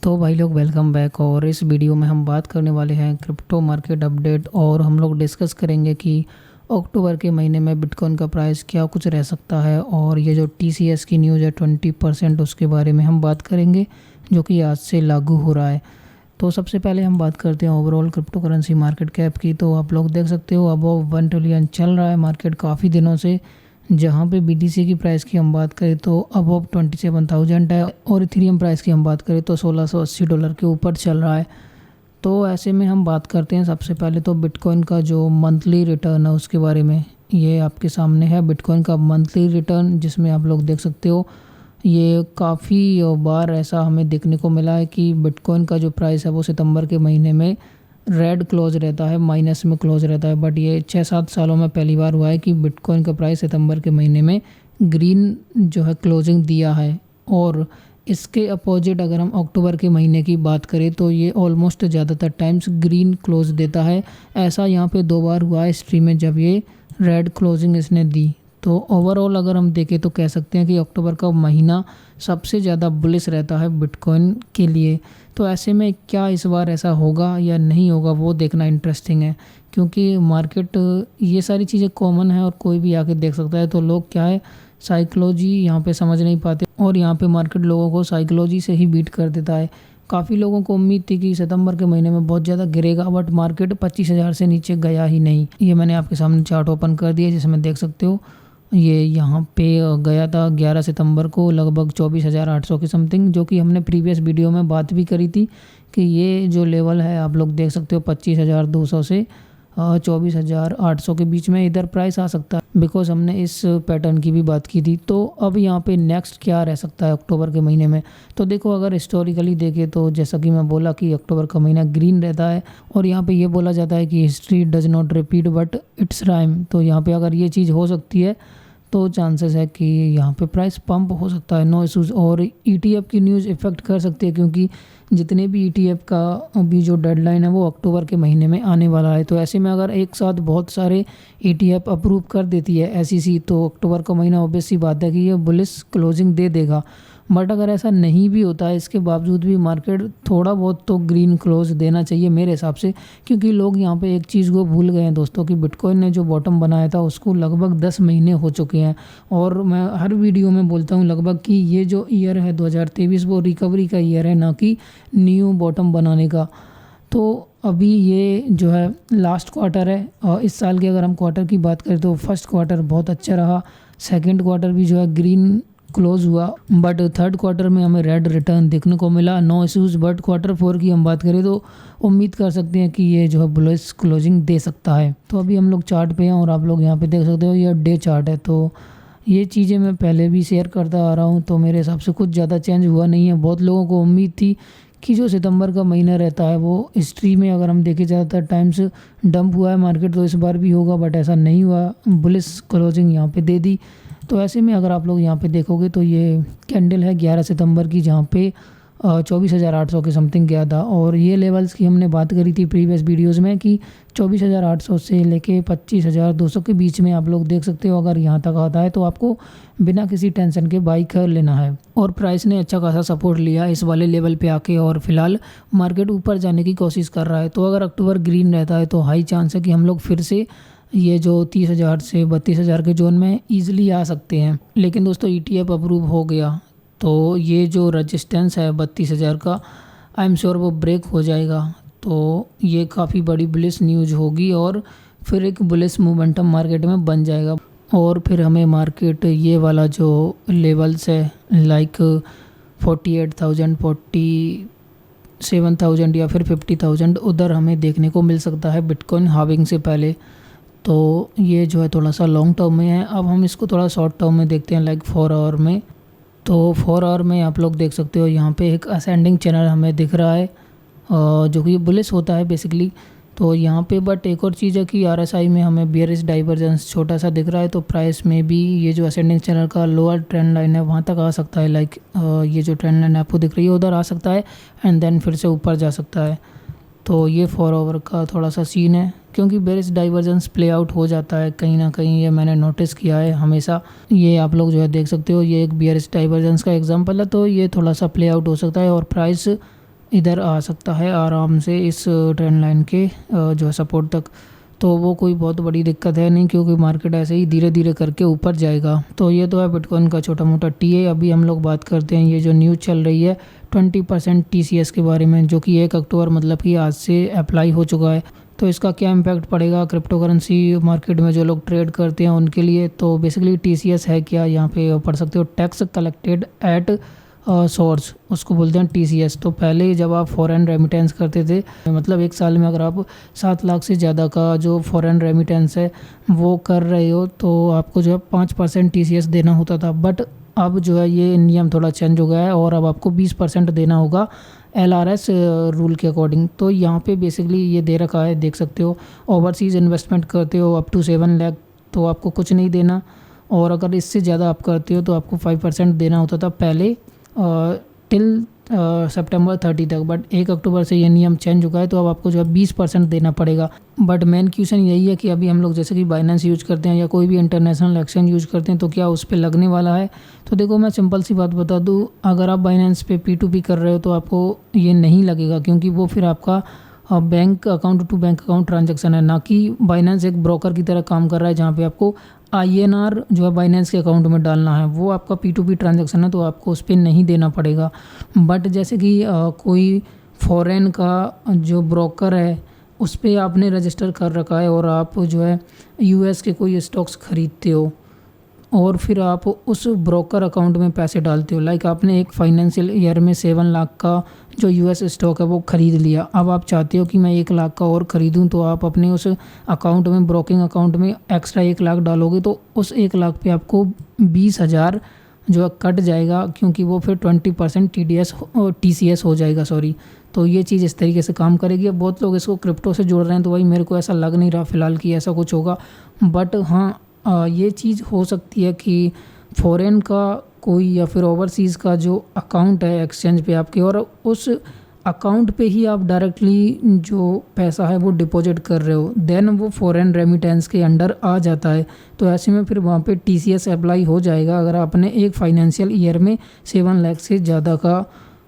तो भाई लोग वेलकम बैक। और इस वीडियो में हम बात करने वाले हैं क्रिप्टो मार्केट अपडेट, और हम लोग डिस्कस करेंगे कि अक्टूबर के महीने में बिटकॉइन का प्राइस क्या कुछ रह सकता है। और ये जो टीसीएस की न्यूज़ है 20% उसके बारे में हम बात करेंगे, जो कि आज से लागू हो रहा है। तो सबसे पहले हम बात करते हैं overall crypto currency market cap की। तो आप लोग देख सकते हो अबव 1 ट्रिलियन चल रहा है मार्केट काफ़ी दिनों से। जहाँ पे बीटीसी की प्राइस की हम बात करें तो अबव 27,000 है, और इथेरियम प्राइस की हम बात करें तो $1680 के ऊपर चल रहा है। तो ऐसे में हम बात करते हैं सबसे पहले तो बिटकॉइन का जो मंथली रिटर्न है उसके बारे में। ये आपके सामने है बिटकॉइन का मंथली रिटर्न, जिसमें आप लोग देख सकते हो ये काफ़ी बार ऐसा हमें देखने को मिला है कि बिटकॉइन का जो प्राइस है वो सितंबर के महीने में रेड क्लोज रहता है, माइनस में क्लोज रहता है। बट ये 6-7 सालों में पहली बार हुआ है कि बिटकॉइन का प्राइस सितंबर के महीने में ग्रीन जो है क्लोजिंग दिया है। और इसके अपोजिट अगर हम अक्टूबर के महीने की बात करें तो ये ऑलमोस्ट ज़्यादातर टाइम्स ग्रीन क्लोज देता है। ऐसा यहाँ पे 2 बार हुआ है हिस्ट्री में जब ये रेड क्लोजिंग इसने दी। तो ओवरऑल अगर हम देखें तो कह सकते हैं कि अक्टूबर का महीना सबसे ज़्यादा बुलिश रहता है बिटकॉइन के लिए। तो ऐसे में क्या इस बार ऐसा होगा या नहीं होगा वो देखना इंटरेस्टिंग है, क्योंकि मार्केट ये सारी चीज़ें कॉमन है और कोई भी आके देख सकता है। तो लोग क्या है साइकोलॉजी यहाँ पे समझ नहीं पाते, और यहाँ पे मार्केट लोगों को साइकोलॉजी से ही बीट कर देता है। काफ़ी लोगों को उम्मीद थी कि सितंबर के महीने में बहुत ज़्यादा गिरेगा, बट मार्केट 25,000 से नीचे गया ही नहीं। ये मैंने आपके सामने चार्ट ओपन कर दिया जिसमें देख सकते हो ये यहाँ पे गया था 11 सितंबर को लगभग 24,800 के समथिंग, जो कि हमने प्रीवियस वीडियो में बात भी करी थी कि ये जो लेवल है आप लोग देख सकते हो 25,200 से 24,800 के बीच में इधर प्राइस आ सकता है, बिकॉज हमने इस पैटर्न की भी बात की थी। तो अब यहाँ पे नेक्स्ट क्या रह सकता है अक्टूबर के महीने में। तो देखो अगर हिस्टोरिकली देखें तो जैसा कि मैं बोला कि अक्टूबर का महीना ग्रीन रहता है, और यहाँ पे ये बोला जाता है कि history does not repeat but it's rhyme. तो यहाँ पे अगर ये चीज़ हो सकती है तो चांसेस है कि यहाँ पे प्राइस पंप हो सकता है, नो इशूज़। और ईटीएफ की न्यूज़ इफ़ेक्ट कर सकती है, क्योंकि जितने भी ईटीएफ का अभी जो डेडलाइन है वो अक्टूबर के महीने में आने वाला है। तो ऐसे में अगर एक साथ बहुत सारे ईटीएफ अप्रूव कर देती है एसईसी, तो अक्टूबर का महीना ऑब्वियस सी बात है कि ये बुलिश क्लोजिंग दे देगा। बट अगर ऐसा नहीं भी होता है, इसके बावजूद भी मार्केट थोड़ा बहुत तो ग्रीन क्लोज देना चाहिए मेरे हिसाब से, क्योंकि लोग यहाँ पे एक चीज़ को भूल गए हैं दोस्तों कि बिटकॉइन ने जो बॉटम बनाया था उसको लगभग 10 महीने हो चुके हैं। और मैं हर वीडियो में बोलता हूँ लगभग कि ये जो ईयर है 2023 वो रिकवरी का ईयर है, ना कि न्यू बॉटम बनाने का। तो अभी ये जो है लास्ट क्वार्टर है, और इस साल की अगर हम क्वार्टर की बात करें तो फर्स्ट क्वार्टर बहुत अच्छा रहा, सेकंड क्वार्टर भी जो है ग्रीन क्लोज हुआ, बट थर्ड क्वार्टर में हमें रेड रिटर्न देखने को मिला, नो इश्यूज़। बट क्वार्टर 4 की हम बात करें तो उम्मीद कर सकते हैं कि ये जो है बुलिश क्लोजिंग दे सकता है। तो अभी हम लोग चार्ट पे हैं और आप लोग यहाँ पे देख सकते हो ये डे चार्ट है। तो ये चीज़ें मैं पहले भी शेयर करता आ रहा हूँ, तो मेरे हिसाब से कुछ ज़्यादा चेंज हुआ नहीं है। बहुत लोगों को उम्मीद थी कि जो सितंबर का महीना रहता है वो हिस्ट्री में अगर हम देखें ज़्यादातर टाइम्स डंप हुआ है मार्केट, तो इस बार भी होगा, बट ऐसा नहीं हुआ, बुलिश क्लोजिंग यहाँ पे दे दी। तो ऐसे में अगर आप लोग यहाँ पे देखोगे तो ये कैंडल है 11 सितंबर की, जहाँ पे 24,800 के समथिंग गया था। और ये लेवल्स की हमने बात करी थी प्रीवियस वीडियोस में कि 24,800 से लेके 25,200 के बीच में आप लोग देख सकते हो। अगर यहाँ तक आता है तो आपको बिना किसी टेंशन के बाई कर लेना है। और प्राइस ने अच्छा खासा सपोर्ट लिया इस वाले लेवल पे आके, और फिलहाल मार्केट ऊपर जाने की कोशिश कर रहा है। तो अगर अक्टूबर ग्रीन रहता है तो हाई चांस है कि हम लोग फिर से ये जो 30,000 से 32,000 के जोन में ईजिली आ सकते हैं। लेकिन दोस्तों ईटीएफ अप्रूव हो गया तो ये जो रजिस्टेंस है 32,000 का, आई एम श्योर वो ब्रेक हो जाएगा। तो ये काफ़ी बड़ी बुलिश न्यूज़ होगी, और फिर एक बुलिश मोमेंटम मार्केट में बन जाएगा। और फिर हमें मार्केट ये वाला जो लेवल्स है लाइक 48,000, 47,000 या फिर 50,000 उधर हमें देखने को मिल सकता है बिटकॉइन हाविंग से पहले। तो ये जो है थोड़ा सा लॉन्ग टर्म में है। अब हम इसको थोड़ा शॉर्ट टर्म में देखते हैं लाइक 4 आवर में। तो 4 आवर में आप लोग देख सकते हो यहाँ पे एक असेंडिंग चैनल हमें दिख रहा है, जो कि बुलिश होता है बेसिकली। तो यहाँ पे बट एक और चीज़ है कि आरएसआई में हमें बियरिश डाइवर्जेंस छोटा सा दिख रहा है, तो प्राइस में भी ये जो असेंडिंग चैनल का लोअर ट्रेंड लाइन है वहाँ तक आ सकता है। लाइक ये जो ट्रेंड लाइन आपको दिख रही है उधर आ सकता है, एंड देन फिर से ऊपर जा सकता है। तो ये 4 आवर का थोड़ा सा सीन है, क्योंकि बेरिश डाइवर्जेंस प्ले आउट हो जाता है कहीं ना कहीं, ये मैंने नोटिस किया है हमेशा। ये आप लोग जो है देख सकते हो, ये एक बेरिश डाइवर्जेंस का एग्जांपल है। तो ये थोड़ा सा प्ले आउट हो सकता है, और प्राइस इधर आ सकता है आराम से इस ट्रेंड लाइन के जो है सपोर्ट तक। तो वो कोई बहुत बड़ी दिक्कत है नहीं, क्योंकि मार्केट ऐसे ही धीरे धीरे करके ऊपर जाएगा। तो ये तो है बिटकॉइन का छोटा मोटा टीए। अभी हम लोग बात करते हैं ये जो न्यूज़ चल रही है 20% टीसीएस के बारे में, जो कि 1 अक्टूबर मतलब कि आज से अप्लाई हो चुका है। तो इसका क्या इम्पैक्ट पड़ेगा क्रिप्टो करेंसी मार्केट में जो लोग ट्रेड करते हैं उनके लिए। तो बेसिकली टीसीएस है क्या, यहाँ पे पढ़ सकते हो, टैक्स कलेक्टेड एट सोर्स, उसको बोलते हैं टीसीएस। तो पहले जब आप फॉरेन रेमिटेंस करते थे, मतलब एक साल में अगर आप 7 लाख से ज़्यादा का जो फॉरेन रेमिटेंस है वो कर रहे हो तो आपको जो है 5% टीसीएस देना होता था। बट अब जो है ये नियम थोड़ा चेंज हो गया है और अब आपको 20% देना होगा एलआरएस रूल के अकॉर्डिंग। तो यहाँ पे बेसिकली ये दे रखा है, देख सकते हो, ओवरसीज़ इन्वेस्टमेंट करते हो अप टू 7 लाख तो आपको कुछ नहीं देना, और अगर इससे ज़्यादा आप करते हो तो आपको 5% देना होता था पहले टिल सितंबर 30 तक। बट 1 अक्टूबर से ये नियम चेंज हो गया है, तो अब आपको जो है 20% देना पड़ेगा। बट मेन क्वेश्चन यही है कि अभी हम लोग जैसे कि बाइनेंस यूज करते हैं या कोई भी इंटरनेशनल एक्सचेंज यूज करते हैं तो क्या उस पर लगने वाला है। तो देखो मैं सिंपल सी बात बता दूं, अगर आप बाइनेंस पे P2P कर रहे हो तो आपको ये नहीं लगेगा, क्योंकि वो फिर आपका bank account to bank account transaction है, ना कि बाइनेंस एक ब्रोकर की तरह काम कर रहा है जहाँ पे आपको INR जो है बाइनेंस के अकाउंट में डालना है। वो आपका P2P ट्रांजैक्शन है, तो आपको उस पर नहीं देना पड़ेगा। बट जैसे कि कोई फॉरेन का जो ब्रोकर है उस पर आपने रजिस्टर कर रखा है और आप जो है US के कोई स्टॉक्स खरीदते हो और फिर आप उस ब्रोकर अकाउंट में पैसे डालते हो, लाइक आपने एक फाइनेंशियल ईयर में 7 लाख का जो US स्टॉक है वो ख़रीद लिया। अब आप चाहते हो कि मैं 1 लाख का और ख़रीदूं, तो आप अपने उस अकाउंट में, ब्रोकिंग अकाउंट में एक्स्ट्रा 1 लाख डालोगे तो उस 1 लाख पे आपको 20,000 जो है कट जाएगा, क्योंकि वो फिर 20% TCS हो जाएगा, सॉरी। तो ये चीज़ इस तरीके से काम करेगी। अब बहुत लोग इसको क्रिप्टो से जोड़ रहे हैं, तो वही मेरे को ऐसा लग नहीं रहा फ़िलहाल कि ऐसा कुछ होगा। बट हाँ, ये चीज़ हो सकती है कि फॉरेन का कोई या फिर ओवरसीज़ का जो अकाउंट है एक्सचेंज पे आपके, और उस अकाउंट पे ही आप डायरेक्टली जो पैसा है वो डिपॉजिट कर रहे हो, देन वो फॉरेन रेमिटेंस के अंडर आ जाता है। तो ऐसे में फिर वहाँ पे TCS अप्लाई हो जाएगा अगर आपने एक फाइनेंशियल ईयर में 7 लाख से ज़्यादा का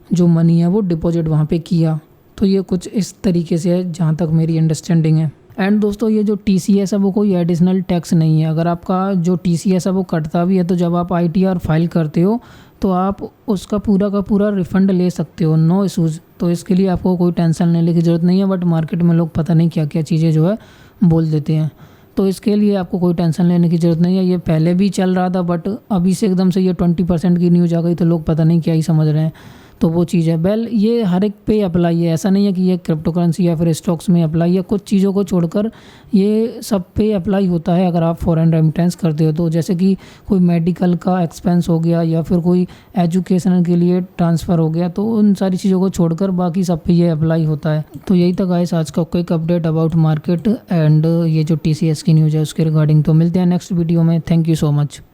जो मनी है वो डिपॉजिट वहाँ पे किया। तो ये कुछ इस तरीके से है जहाँ तक मेरी अंडरस्टैंडिंग है। एंड दोस्तों, ये जो TCS है वो कोई एडिशनल टैक्स नहीं है। अगर आपका जो TCS है वो कटता भी है तो जब आप ITR फाइल करते हो तो आप उसका पूरा का पूरा रिफ़ंड ले सकते हो, नो इशूज़। तो इसके लिए आपको कोई टेंशन लेने की ज़रूरत नहीं है। बट मार्केट में लोग पता नहीं क्या क्या चीज़ें जो है बोल देते हैं, तो इसके लिए आपको कोई टेंशन लेने की ज़रूरत नहीं है। ये पहले भी चल रहा था, बट अभी से एकदम से ये 20% की न्यूज़ आ गई तो लोग पता नहीं क्या ही समझ रहे हैं। तो वो चीज़ है। वेल, ये हर एक पे अप्लाई है, ऐसा नहीं है कि ये क्रिप्टो करेंसी या फिर स्टॉक्स में अप्लाई है। कुछ चीज़ों को छोड़कर ये सब पे अप्लाई होता है अगर आप फॉरेन रेमिटेंस करते हो तो। जैसे कि कोई मेडिकल का एक्सपेंस हो गया या फिर कोई एजुकेशन के लिए ट्रांसफ़र हो गया, तो उन सारी चीज़ों को छोड़कर बाकी सब पे ये अप्लाई होता है। तो यही था गाइस आज का quick update about market and ये जो TCS की न्यूज़ है उसके रिगार्डिंग। तो मिलते हैं नेक्स्ट वीडियो में। Thank you so much.